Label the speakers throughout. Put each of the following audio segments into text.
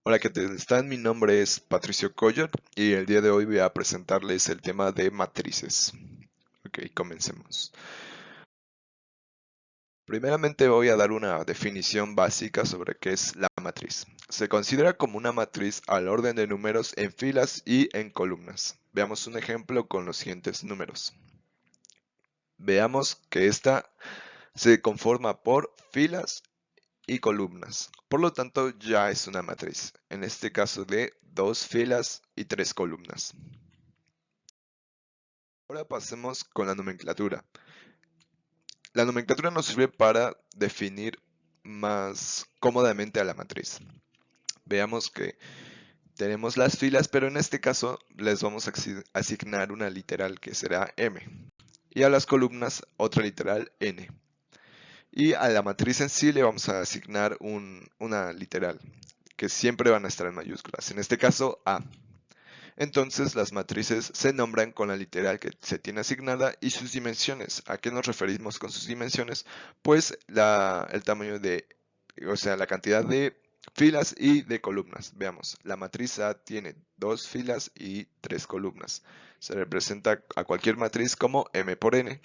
Speaker 1: Hola, ¿qué tal están? Mi nombre es Patricio Coller y el día de hoy voy a presentarles el tema de matrices. Ok, comencemos. Primeramente voy a dar una definición básica sobre qué es la matriz. Se considera como una matriz al orden de números en filas y en columnas. Veamos un ejemplo con los siguientes números. Veamos que esta se conforma por filas y columnas. Por lo tanto, ya es una matriz, en este caso de dos filas y tres columnas. Ahora pasemos con la nomenclatura. La nomenclatura nos sirve para definir más cómodamente a la matriz. Veamos que tenemos las filas, pero en este caso les vamos a asignar una literal que será M. Y a las columnas otra literal N. Y a la matriz en sí le vamos a asignar una literal, que siempre van a estar en mayúsculas. En este caso A. Entonces las matrices se nombran con la literal que se tiene asignada y sus dimensiones. ¿A qué nos referimos con sus dimensiones? Pues el tamaño o sea, la cantidad de filas y de columnas. Veamos, la matriz A tiene dos filas y tres columnas. Se representa a cualquier matriz como M por N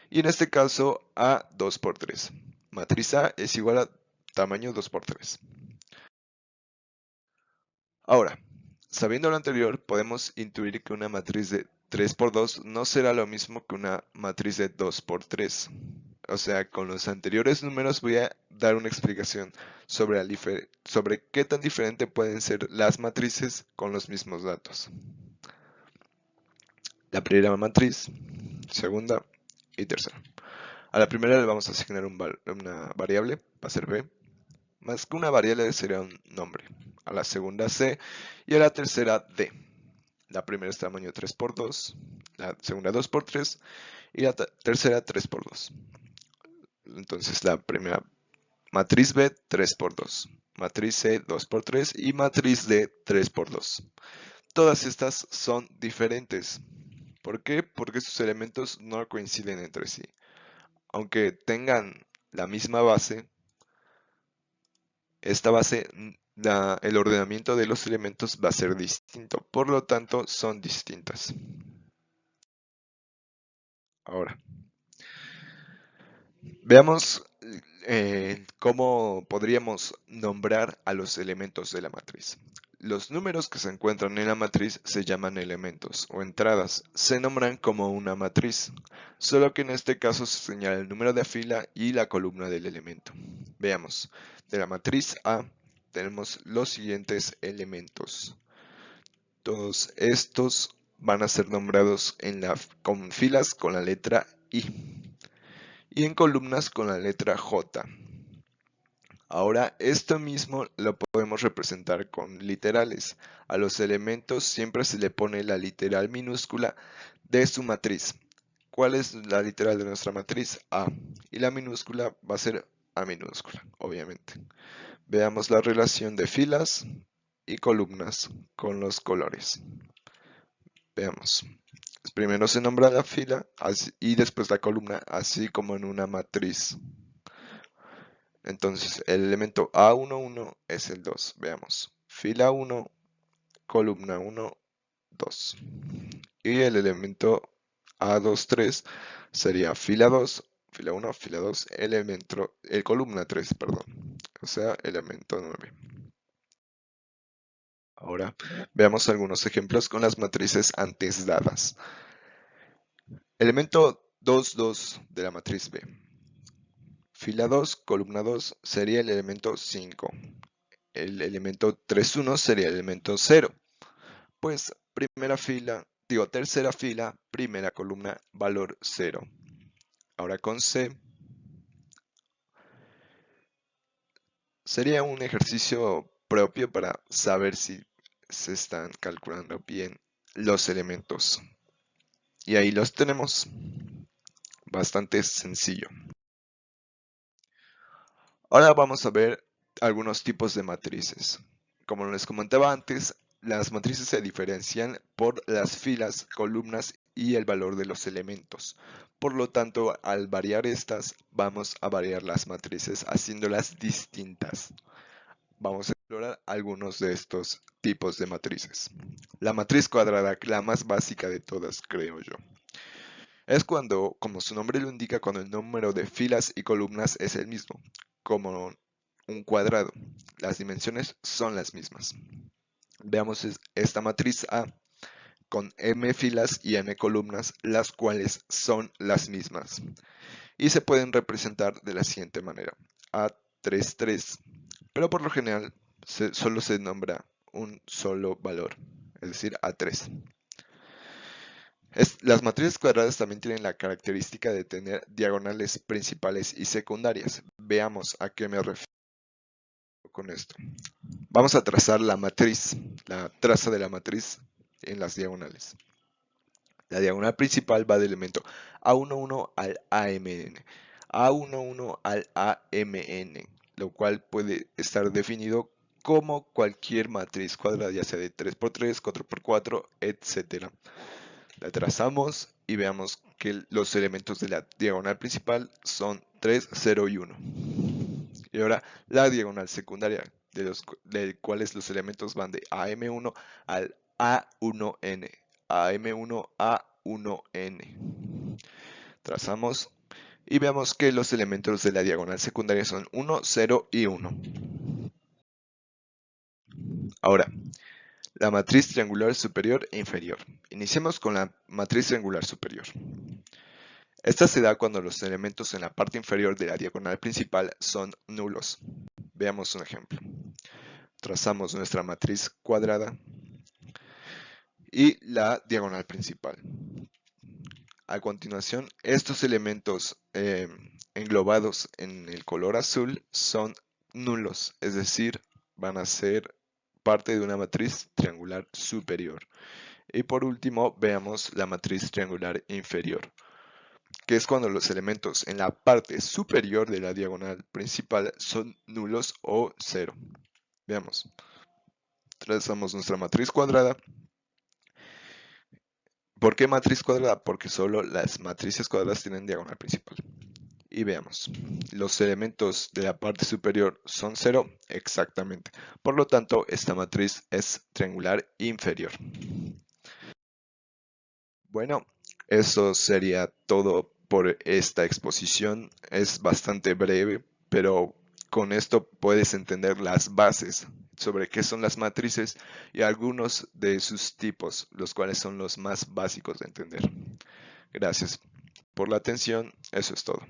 Speaker 1: y en este caso A 2 por 3. Matriz A es igual a tamaño 2 por 3. Ahora, sabiendo lo anterior, podemos intuir que una matriz de 3 por 2 no será lo mismo que una matriz de 2 por 3. O sea, con los anteriores números voy a dar una explicación sobre qué tan diferente pueden ser las matrices con los mismos datos. La primera matriz, segunda y tercera. A la primera le vamos a asignar una variable, va a ser b, más que una variable sería un nombre. A la segunda c y a la tercera d. La primera es tamaño 3 por 2, la segunda 2 por 3 y la tercera 3 por 2. Entonces la primera matriz B 3 por 2, matriz C 2 por 3 y matriz D 3 por 2. Todas estas son diferentes. ¿Por qué? Porque sus elementos no coinciden entre sí. Aunque tengan la misma base, esta base, el ordenamiento de los elementos va a ser distinto. Por lo tanto, son distintas. Ahora, veamos cómo podríamos nombrar a los elementos de la matriz. Los números que se encuentran en la matriz se llaman elementos o entradas. Se nombran como una matriz, solo que en este caso se señala el número de fila y la columna del elemento. Veamos, de la matriz A tenemos los siguientes elementos. Todos estos van a ser nombrados con filas con la letra I y en columnas con la letra J. Ahora, esto mismo lo podemos representar con literales. A los elementos siempre se le pone la literal minúscula de su matriz. ¿Cuál es la literal de nuestra matriz? A. Y la minúscula va a ser A minúscula, obviamente. Veamos la relación de filas y columnas con los colores. Veamos. Primero se nombra la fila y después la columna, así como en una matriz. Entonces, el elemento A11 es el 2. Veamos. Fila 1, columna 1, 2. Y el elemento A23 sería fila 2, fila 1, fila 2, columna 3, perdón. O sea, elemento 9. Ahora veamos algunos ejemplos con las matrices antes dadas. Elemento 2, 2 de la matriz B. Fila 2, columna 2 sería el elemento 5. El elemento 3, 1 sería el elemento 0. Pues tercera fila, primera columna, valor 0. Ahora con C sería un ejercicio propio para saber si se están calculando bien los elementos. Y ahí los tenemos. Bastante sencillo. Ahora vamos a ver algunos tipos de matrices. Como les comentaba antes, las matrices se diferencian por las filas, columnas y el valor de los elementos. Por lo tanto, al variar estas, vamos a variar las matrices haciéndolas distintas. Vamos a Explorar algunos de estos tipos de matrices. La matriz cuadrada, la más básica de todas, creo yo. Es cuando, como su nombre lo indica, cuando el número de filas y columnas es el mismo, como un cuadrado. Las dimensiones son las mismas. Veamos esta matriz A con m filas y m columnas, las cuales son las mismas. Y se pueden representar de la siguiente manera. A3, 3, pero por lo general solo se nombra un solo valor, es decir, A3. Las matrices cuadradas también tienen la característica de tener diagonales principales y secundarias. Veamos a qué me refiero con esto. Vamos a trazar la matriz, la traza de la matriz en las diagonales. La diagonal principal va del elemento A11 al AMN, A11 al AMN, lo cual puede estar definido como cualquier matriz cuadrada, ya sea de 3×3, 4×4, etc. La trazamos y veamos que los elementos de la diagonal principal son 3, 0 y 1. Y ahora la diagonal secundaria, de cuales los elementos van de AM1 al A1N. AM1, A1N. Trazamos y veamos que los elementos de la diagonal secundaria son 1, 0 y 1. Ahora, la matriz triangular superior e inferior. Iniciemos con la matriz triangular superior. Esta se da cuando los elementos en la parte inferior de la diagonal principal son nulos. Veamos un ejemplo. Trazamos nuestra matriz cuadrada y la diagonal principal. A continuación, estos elementos englobados en el color azul son nulos, es decir, van a ser parte de una matriz triangular superior. Y por último, veamos la matriz triangular inferior, que es cuando los elementos en la parte superior de la diagonal principal son nulos o cero. Veamos. Trazamos nuestra matriz cuadrada. ¿Por qué matriz cuadrada? Porque solo las matrices cuadradas tienen diagonal principal. Y veamos, los elementos de la parte superior son 0, exactamente. Por lo tanto, esta matriz es triangular inferior. Bueno, eso sería todo por esta exposición. Es bastante breve, pero con esto puedes entender las bases sobre qué son las matrices y algunos de sus tipos, los cuales son los más básicos de entender. Gracias por la atención, eso es todo.